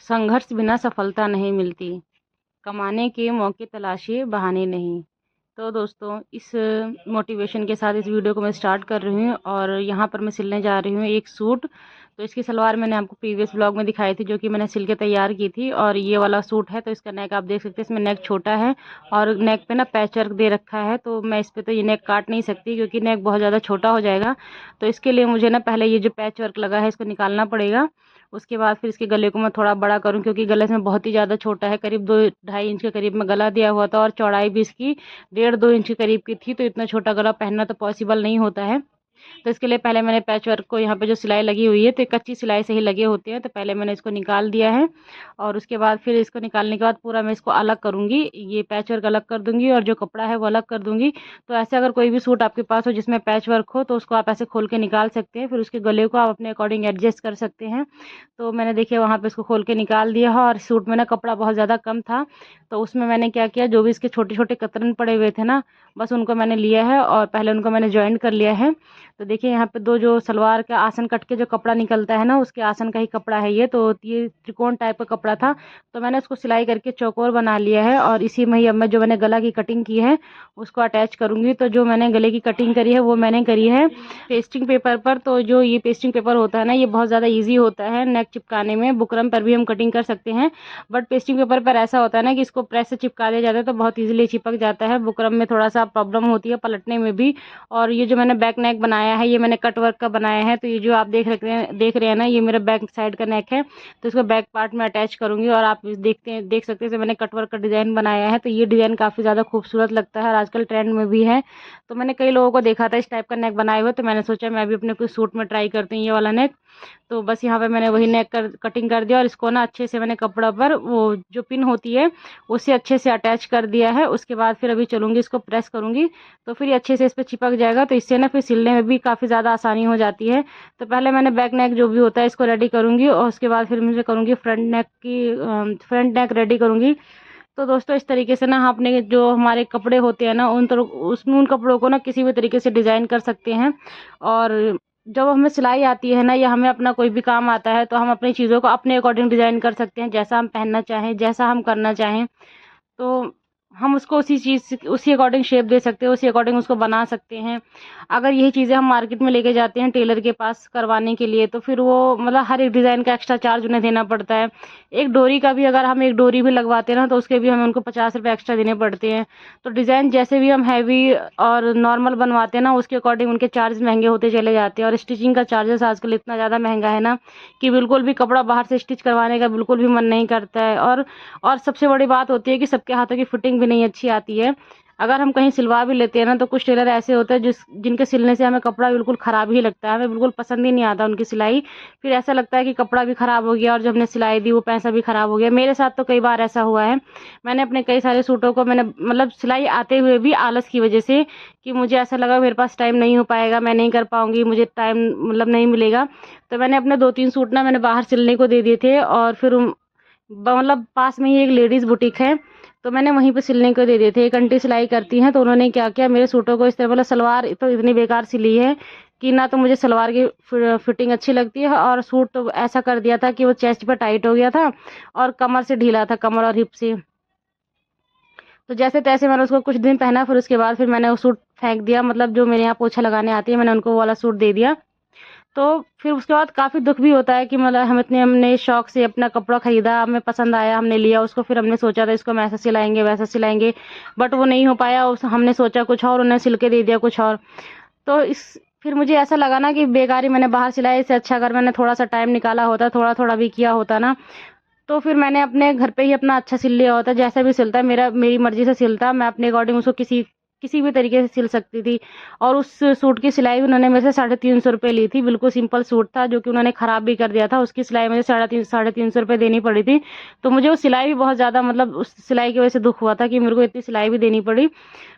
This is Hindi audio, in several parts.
संघर्ष बिना सफलता नहीं मिलती, कमाने के मौके तलाशिए बहाने नहीं। तो दोस्तों, इस मोटिवेशन के साथ इस वीडियो को मैं स्टार्ट कर रही हूँ और यहाँ पर मैं सिलने जा रही हूँ एक सूट। तो इसकी सलवार मैंने आपको प्रीवियस ब्लॉग में दिखाई थी, जो कि मैंने सिल के तैयार की थी। और ये वाला सूट है, तो इसका नेक आप देख सकते हैं, इसमें नेक छोटा है और नेक पे ना पैच वर्क दे रखा है। तो मैं इस पे तो ये नेक काट नहीं सकती, क्योंकि नेक बहुत ज़्यादा छोटा हो जाएगा। तो इसके लिए मुझे ना पहले ये जो पैच वर्क लगा है इसको निकालना पड़ेगा। उसके बाद फिर इसके गले को मैं थोड़ा बड़ा करूँ, क्योंकि गले इसमें बहुत ही ज़्यादा छोटा है। करीब 2-2.5 इंच के करीब में गला दिया हुआ था और चौड़ाई भी इसकी 1.5-2 इंच के करीब की थी। तो इतना छोटा गला पहनना तो पॉसिबल नहीं होता है। तो इसके लिए पहले मैंने पैच वर्क को, यहाँ पे जो सिलाई लगी हुई है तो कच्ची सिलाई से ही लगे होते हैं, तो पहले मैंने इसको निकाल दिया है। और उसके बाद फिर इसको निकालने के बाद पूरा मैं इसको अलग करूँगी, ये पैच वर्क अलग कर दूँगी और जो कपड़ा है वो अलग कर दूँगी। तो ऐसे अगर कोई भी सूट आपके पास हो जिसमें पैच वर्क हो, तो उसको आप ऐसे खोल के निकाल सकते हैं। फिर उसके गले को आप अपने अकॉर्डिंग एडजस्ट कर सकते हैं। तो मैंने देखिए वहाँ पे इसको खोल के निकाल दिया है। और सूट में ना कपड़ा बहुत ज़्यादा कम था, तो उसमें मैंने क्या किया, जो भी इसके छोटे छोटे कतरन पड़े हुए थे ना, बस उनको मैंने लिया है और पहले उनको मैंने जॉइंट कर लिया है। तो देखिए यहाँ पे दो जो सलवार का आसन कट के जो कपड़ा निकलता है ना, उसके आसन का ही कपड़ा है ये। तो ये त्रिकोण टाइप का कपड़ा था, तो मैंने उसको सिलाई करके चौकोर बना लिया है। और इसी में ही अब मैं जो मैंने गला की कटिंग की है उसको अटैच करूँगी। तो जो मैंने गले की कटिंग करी है वो मैंने करी है पेस्टिंग पेपर पर। तो जो ये पेस्टिंग पेपर होता है ना, ये बहुत ज़्यादा ईजी होता है नेक चिपकाने में। बुकरम पर भी हम कटिंग कर सकते हैं, बट पेस्टिंग पेपर पर ऐसा होता है ना कि इसको प्रेस से चिपका दिया जाता है तो बहुत ईजिली चिपक जाता है। बुकरम में थोड़ा सा प्रॉब्लम होती है पलटने में भी। और ये जो मैंने बैक नेक बनाया है, ये मैंने कट वर्क का बनाया है। तो ये जो आप देख रहे हैं ना, ये मेरा बैक साइड का नेक है। तो इसको बैक पार्ट में अटैच करूंगी और आप देख सकते हैं मैंने कट वर्क का डिज़ाइन बनाया है। तो ये डिज़ाइन काफ़ी ज़्यादा खूबसूरत लगता है और आजकल ट्रेंड में भी है। तो मैंने कई लोगों को देखा था इस टाइप का नेक बनाए हुए, तो मैंने सोचा मैं भी अपने कोई सूट में ट्राई करती हूँ ये वाला नेक। तो बस यहाँ पे मैंने वही नेक कटिंग कर दिया और इसको ना अच्छे से मैंने कपड़ा पर वो जो पिन होती है उससे अच्छे से अटैच कर दिया है। उसके बाद फिर अभी चलूँगी, इसको प्रेस करूँगी, तो फिर ये अच्छे से इस पर चिपक जाएगा। तो इससे ना फिर सिलने में भी काफ़ी ज़्यादा आसानी हो जाती है। तो पहले मैंने बैक नेक जो भी होता है इसको रेडी करूँगी और उसके बाद फिर मुझे करूँगी फ्रंट नेक रेडी करूँगी। तो दोस्तों, इस तरीके से ना हम अपने जो हमारे कपड़े होते हैं ना, उन कपड़ों को ना किसी भी तरीके से डिज़ाइन कर सकते हैं। और जब हमें सिलाई आती है ना, या हमें अपना कोई भी काम आता है, तो हम अपनी चीज़ों को अपने अकॉर्डिंग डिज़ाइन कर सकते हैं, जैसा हम पहनना चाहें, जैसा हम करना चाहें। तो हम उसको उसी अकॉर्डिंग शेप दे सकते हैं, उसी अकॉर्डिंग उसको बना सकते हैं। अगर यही चीज़ें हम मार्केट में लेके जाते हैं टेलर के पास करवाने के लिए, तो फिर वो मतलब हर एक डिज़ाइन का एक्स्ट्रा चार्ज उन्हें देना पड़ता है। एक डोरी का भी, अगर हम एक डोरी भी लगवाते हैं ना, तो उसके भी हमें उनको 50 रुपये एक्स्ट्रा देने पड़ते हैं। तो डिज़ाइन जैसे भी हम हैवी और नॉर्मल बनवाते हैं ना, उसके अकॉर्डिंग उनके चार्ज महंगे होते चले जाते हैं। और स्टिचिंग का चार्जेस आजकल इतना ज़्यादा महंगा है ना, कि बिल्कुल भी कपड़ा बाहर से स्टिच करवाने का बिल्कुल भी मन नहीं करता है। और सबसे बड़ी बात होती है कि सबके हाथों की फिटिंग भी नहीं अच्छी आती है। अगर हम कहीं सिलवा भी लेते हैं ना, तो कुछ टेलर ऐसे होते हैं जिनके सिलने से हमें कपड़ा बिल्कुल ख़राब ही लगता है, हमें बिल्कुल पसंद ही नहीं आता उनकी सिलाई। फिर ऐसा लगता है कि कपड़ा भी ख़राब हो गया और जो हमने सिलाई दी वो पैसा भी ख़राब हो गया। मेरे साथ तो कई बार ऐसा हुआ है। मैंने अपने कई सारे सूटों को मैंने मतलब सिलाई आते हुए भी आलस की वजह से, कि मुझे ऐसा लगा मेरे पास टाइम नहीं हो पाएगा, मैं नहीं कर पाऊंगी, मुझे टाइम मतलब नहीं मिलेगा, तो मैंने अपने 2-3 सूट ना मैंने बाहर सिलने को दे दिए थे। और फिर मतलब पास में ही एक लेडीज़ बुटीक है, तो मैंने वहीं पे सिलने को दे दिए थे। एक आंटी सिलाई करती हैं, तो उन्होंने क्या किया, मेरे सूटों को इस तरह, मतलब सलवार तो इतनी बेकार सिली है कि ना तो मुझे सलवार की फिटिंग अच्छी लगती है, और सूट तो ऐसा कर दिया था कि वो चेस्ट पर टाइट हो गया था और कमर से ढीला था, कमर और हिप से। तो जैसे तैसे मैंने उसको कुछ दिन पहना, फिर उसके बाद फिर मैंने वो सूट फेंक दिया। मतलब जो मेरे यहाँ पोछा लगाने आती है, मैंने उनको वो वाला सूट दे दिया। तो फिर उसके बाद काफ़ी दुख भी होता है कि मतलब हमने शौक से अपना कपड़ा खरीदा, हमें पसंद आया, हमने लिया उसको, फिर हमने सोचा था इसको हम ऐसा सिलाएंगे वैसा सिलाएंगे, बट वो नहीं हो पाया। हमने सोचा कुछ और, उन्हें सिल के दे दिया कुछ और। तो फिर मुझे ऐसा लगा ना कि बेकार ही मैंने बाहर सिलाया, इससे अच्छा अगर मैंने थोड़ा सा टाइम निकाला होता, थोड़ा थोड़ा भी किया होता ना, तो फिर मैंने अपने घर पे ही अपना अच्छा सिल लिया होता। जैसा भी सिलता है मेरी मर्जी से सिलता, मैं अपने अकॉर्डिंग उसको किसी किसी भी तरीके से सिल सकती थी। और उस सूट की सिलाई उन्होंने मेरे से 350 रुपये ली थी। बिल्कुल सिंपल सूट था, जो कि उन्होंने ख़राब भी कर दिया था। उसकी सिलाई मुझे 350 रुपये देनी पड़ी थी। तो मुझे उस सिलाई भी बहुत ज़्यादा, मतलब उस सिलाई की वजह से दुख हुआ था कि मेरे को इतनी सिलाई भी देनी पड़ी।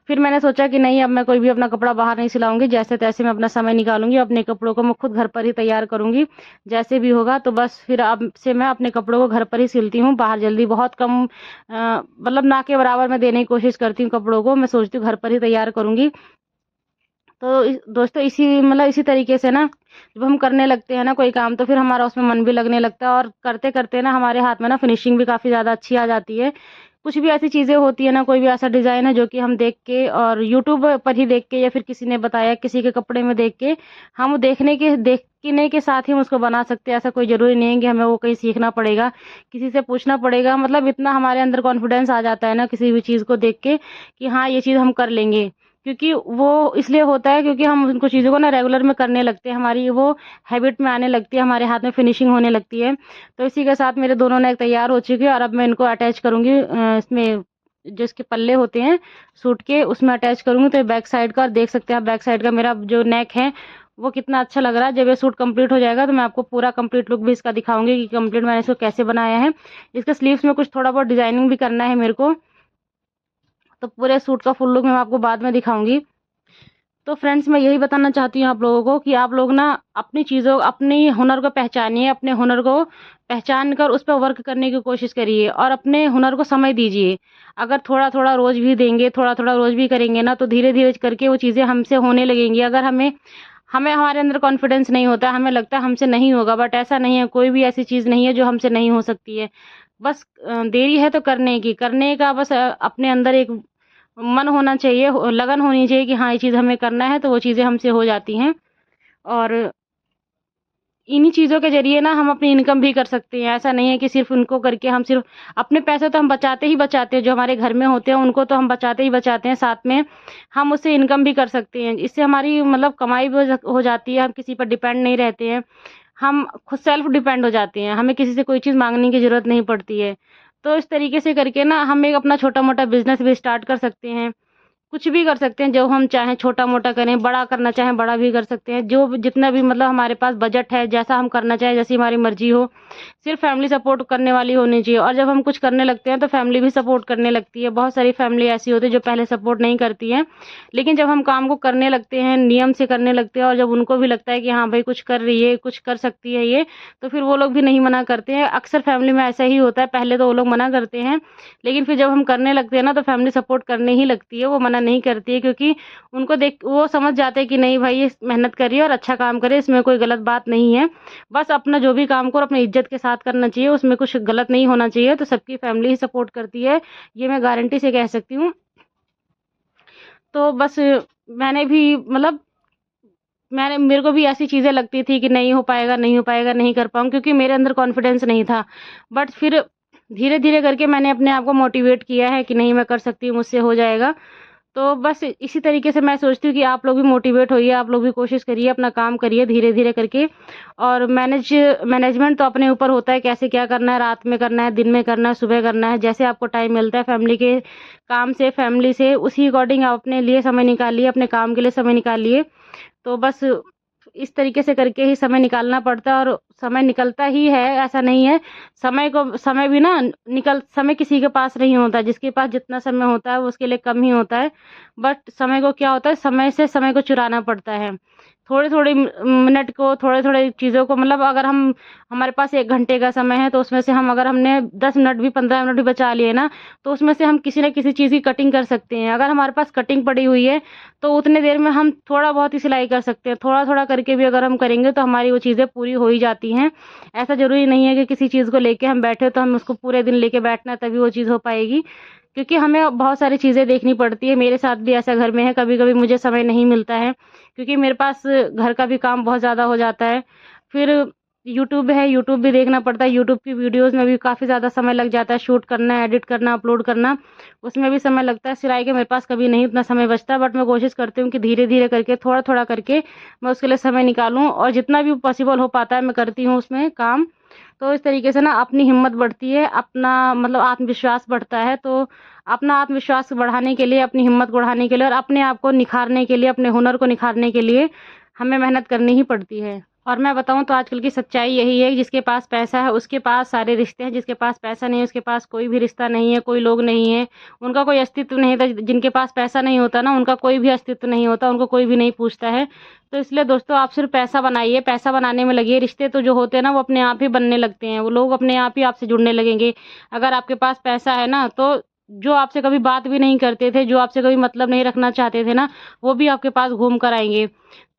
फिर मैंने सोचा कि नहीं, अब मैं कोई भी अपना कपड़ा बाहर नहीं सिलाऊंगी, जैसे तैसे मैं अपना समय निकालूंगी, अपने कपड़ों को मैं खुद घर पर ही तैयार करूंगी, जैसे भी होगा। तो बस फिर अब से मैं अपने कपड़ों को घर पर ही सिलती हूँ, बाहर जल्दी बहुत कम, मतलब ना के बराबर मैं देने की कोशिश करती हूँ कपड़ों को। मैं सोचती हूँ घर पर ही तैयार करूंगी। तो दोस्तों इसी तरीके से ना जब हम करने लगते हैं ना कोई काम, तो फिर हमारा उसमें मन भी लगने लगता है और करते करते ना हमारे हाथ में ना फिनिशिंग भी काफ़ी ज़्यादा अच्छी आ जाती है। कुछ भी ऐसी चीज़ें होती है ना, कोई भी ऐसा डिज़ाइन है जो कि हम देख के और यूट्यूब पर ही देख के या फिर किसी ने बताया किसी के कपड़े में देख के, हम देखने के साथ ही हम उसको बना सकते हैं। ऐसा कोई ज़रूरी नहीं है कि हमें वो कहीं सीखना पड़ेगा, किसी से पूछना पड़ेगा। मतलब इतना हमारे अंदर कॉन्फिडेंस आ जाता है ना किसी भी चीज़ को देख के कि हाँ, ये चीज़ हम कर लेंगे। क्योंकि वो इसलिए होता है क्योंकि हम उनको चीज़ों को ना रेगुलर में करने लगते हैं, हमारी वो हैबिट में आने लगती है, हमारे हाथ में फिनिशिंग होने लगती है। तो इसी के साथ मेरे दोनों नेक तैयार हो चुके हैं और अब मैं इनको अटैच करूँगी इसमें जो इसके पल्ले होते हैं सूट के, उसमें अटैच करूँगी। तो बैक साइड का, और देख सकते हैं आप बैक साइड का मेरा जो नेक है वो कितना अच्छा लग रहा है। जब ये सूट कंप्लीट हो जाएगा तो मैं आपको पूरा कंप्लीट लुक भी इसका दिखाऊंगी कि कंप्लीट मैंने इसको कैसे बनाया है। इसके स्लीव्स में कुछ थोड़ा बहुत डिजाइनिंग भी करना है मेरे को, तो पूरे सूट का फुल लुक मैं आपको बाद में दिखाऊंगी। तो फ्रेंड्स, मैं यही बताना चाहती हूँ आप लोगों को कि आप लोग ना अपनी चीज़ों, अपनी हुनर को पहचानिए, अपने हुनर को पहचान कर उस पर वर्क करने की कोशिश करिए और अपने हुनर को समय दीजिए। अगर थोड़ा थोड़ा रोज भी देंगे, थोड़ा थोड़ा रोज भी करेंगे ना, तो धीरे धीरे करके वो चीज़ें हमसे होने लगेंगी। अगर हमें हमें हमारे अंदर कॉन्फिडेंस नहीं होता, हमें लगता है हमसे नहीं होगा, बट ऐसा नहीं है। कोई भी ऐसी चीज़ नहीं है जो हमसे नहीं हो सकती है। बस देरी है तो करने का बस अपने अंदर एक मन होना चाहिए, लगन होनी चाहिए कि हाँ, ये चीज़ हमें करना है, तो वो चीज़ें हमसे हो जाती हैं। और इन्हीं चीज़ों के ज़रिए ना हम अपनी इनकम भी कर सकते हैं। ऐसा नहीं है कि सिर्फ़ उनको करके हम सिर्फ़ अपने पैसे तो हम बचाते ही बचाते हैं, जो हमारे घर में होते हैं उनको तो हम बचाते ही बचाते हैं, साथ में हम उससे इनकम भी कर सकते हैं। इससे हमारी मतलब कमाई भी हो जाती है, हम किसी पर डिपेंड नहीं रहते हैं, हम खुद सेल्फ डिपेंड हो जाते हैं, हमें किसी से कोई चीज़ माँगने की ज़रूरत नहीं पड़ती है। तो इस तरीके से करके ना हम एक अपना छोटा-मोटा बिज़नेस भी स्टार्ट कर सकते हैं। कुछ भी कर सकते हैं, जो हम चाहें छोटा-मोटा करें, बड़ा करना चाहें बड़ा भी कर सकते हैं। जो जितना भी मतलब हमारे पास बजट है, जैसा हम करना चाहें, जैसी हमारी मर्ज़ी हो, सिर्फ़ फैमिली सपोर्ट करने वाली होनी चाहिए। और जब हम कुछ करने लगते हैं तो फैमिली भी सपोर्ट करने लगती है। बहुत सारी फैमिली ऐसी होती है जो पहले सपोर्ट नहीं करती हैं, लेकिन जब हम काम को करने लगते हैं, नियम से करने लगते हैं और जब उनको भी लगता है कि हाँ भाई, कुछ कर रही है, कुछ कर सकती है ये, तो फिर वो लोग भी नहीं मना करते हैं। अक्सर फैमिली में ऐसा ही होता है, पहले तो वो लोग मना करते हैं, लेकिन फिर जब हम करने लगते हैं ना तो फैमिली सपोर्ट करने ही लगती है, वो मना नहीं करती है। क्योंकि उनको देख वो समझ जाते हैं कि नहीं भाई, ये मेहनत कर रही है और अच्छा काम करे, इसमें कोई गलत बात नहीं है। बस अपना जो भी काम करो अपनी इज्जत के साथ करना चाहिए, उसमें कुछ गलत नहीं होना चाहिए। तो सबकी फैमिली ही सपोर्ट करती है, ये मैं गारंटी से कह सकती हूँ। तो बस मैंने भी मतलब मेरे को भी ऐसी चीज़ें लगती थी कि नहीं हो पाएगा, नहीं हो पाएगा, नहीं कर पाऊँगी, क्योंकि मेरे अंदर कॉन्फिडेंस नहीं था। बट फिर धीरे-धीरे करके मैंने अपने आप को मोटिवेट किया है कि नहीं, मैं कर सकती हूँ, मुझसे हो जाएगा। तो बस इसी तरीके से मैं सोचती हूँ कि आप लोग भी मोटिवेट होइए, आप लोग भी कोशिश करिए, अपना काम करिए धीरे-धीरे करके। और मैनेजमेंट तो अपने ऊपर होता है, कैसे क्या करना है, रात में करना है, दिन में करना है, सुबह करना है, जैसे आपको टाइम मिलता है फैमिली के काम से, फैमिली से, उसी अकॉर्डिंग आप अपने लिए समय निकालिए, अपने काम के लिए समय निकालिए। तो बस इस तरीके से करके ही समय निकालना पड़ता है और समय निकलता ही है, ऐसा नहीं है। समय भी ना समय किसी के पास नहीं होता, जिसके पास जितना समय होता है वो उसके लिए कम ही होता है। बट समय को क्या होता है, समय से समय को चुराना पड़ता है। थोड़े-थोड़े मिनट को, थोड़े-थोड़े चीज़ों को, मतलब अगर हमारे पास 1 घंटे का समय है तो उसमें से अगर हमने 10 मिनट भी, 15 मिनट भी बचा लिए ना, तो उसमें से हम किसी न किसी चीज़ की कटिंग कर सकते हैं। अगर हमारे पास कटिंग पड़ी हुई है तो उतनी देर में हम थोड़ा बहुत ही सिलाई कर सकते हैं। थोड़ा-थोड़ा करके भी अगर हम करेंगे तो हमारी वो चीज़ें पूरी हो ही जाती हैं। ऐसा ज़रूरी नहीं है कि किसी चीज़ को लेके हम बैठे तो हम उसको पूरे दिन लेके बैठना है तभी वो चीज़ हो पाएगी। क्योंकि हमें बहुत सारी चीज़ें देखनी पड़ती है। मेरे साथ भी ऐसा घर में है, कभी-कभी मुझे समय नहीं मिलता है, क्योंकि मेरे पास घर का भी काम बहुत ज़्यादा हो जाता है। फिर यूट्यूब है, यूट्यूब भी देखना पड़ता है। यूट्यूब की वीडियोज़ में भी काफ़ी ज़्यादा समय लग जाता है, शूट करना, एडिट करना, अपलोड करना, उसमें भी समय लगता है। सिलाई के मेरे पास कभी नहीं उतना समय बचता, बट मैं कोशिश करती हूँ कि धीरे-धीरे करके, थोड़ा-थोड़ा करके मैं उसके लिए समय निकालूँ और जितना भी पॉसिबल हो पाता है मैं करती हूँ उसमें काम। तो इस तरीके से ना अपनी हिम्मत बढ़ती है, अपना मतलब आत्मविश्वास बढ़ता है। तो अपना आत्मविश्वास बढ़ाने के लिए, अपनी हिम्मत बढ़ाने के लिए और अपने आप को निखारने के लिए, अपने हुनर को निखारने के लिए हमें मेहनत करनी ही पड़ती है। और मैं बताऊँ तो आजकल की सच्चाई यही है कि जिसके पास पैसा है उसके पास सारे रिश्ते हैं, जिसके पास पैसा नहीं है उसके पास कोई भी रिश्ता नहीं है, कोई लोग नहीं है, उनका कोई अस्तित्व नहीं था। जिनके पास पैसा नहीं होता ना, उनका कोई भी अस्तित्व नहीं होता, उनको कोई भी नहीं पूछता है। तो इसलिए दोस्तों, आप सिर्फ पैसा बनाइए, पैसा बनाने में लगिए। रिश्ते तो जो होते हैं ना वो अपने आप ही बनने लगते हैं, वो लोग अपने आप ही आपसे जुड़ने लगेंगे। अगर आपके पास पैसा है ना, तो जो आपसे कभी बात भी नहीं करते थे, जो आपसे कभी मतलब नहीं रखना चाहते थे ना, वो भी आपके पास घूम कर आएँगे।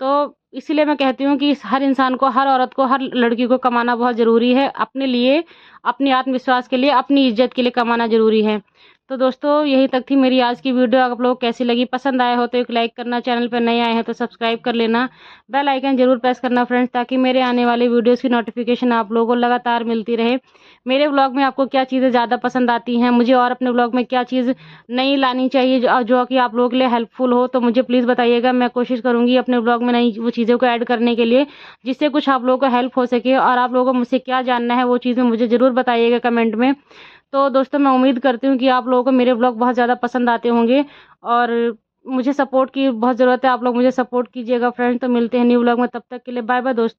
तो इसीलिए मैं कहती हूँ कि हर इंसान को, हर औरत को, हर लड़की को कमाना बहुत ज़रूरी है। अपने लिए, अपने आत्मविश्वास के लिए, अपनी इज़्ज़त के लिए कमाना ज़रूरी है। तो दोस्तों यहीं तक थी मेरी आज की वीडियो। आप लोग कैसी लगी, पसंद आया हो तो एक लाइक करना, चैनल पर नए आए हैं तो सब्सक्राइब कर लेना, बेल आइकन ज़रूर प्रेस करना फ्रेंड्स, ताकि मेरे आने वाली वीडियोज़ की नोटिफिकेशन आप लोगों को लगातार मिलती रहे। मेरे व्लॉग में आपको क्या चीज़ें ज़्यादा पसंद आती हैं, मुझे और अपने व्लॉग में क्या चीज़ नई लानी चाहिए जो कि आप लोगों के लिए हेल्पफुल हो, तो मुझे प्लीज़ बताइएगा। मैं कोशिश करूँगी अपने व्लॉग में नई वो चीज़ों को ऐड करने के लिए, जिससे कुछ आप लोगों को हेल्प हो सके। और आप लोगों को मुझसे क्या जानना है वो चीज़ें मुझे ज़रूर बताइएगा कमेंट में। तो दोस्तों मैं उम्मीद करती हूँ कि आप लोगों को मेरे व्लॉग बहुत ज़्यादा पसंद आते होंगे, और मुझे सपोर्ट की बहुत ज़रूरत है। आप लोग मुझे सपोर्ट कीजिएगा फ्रेंड्स। तो मिलते हैं न्यू व्लॉग में, तब तक के लिए बाय बाय दोस्तों।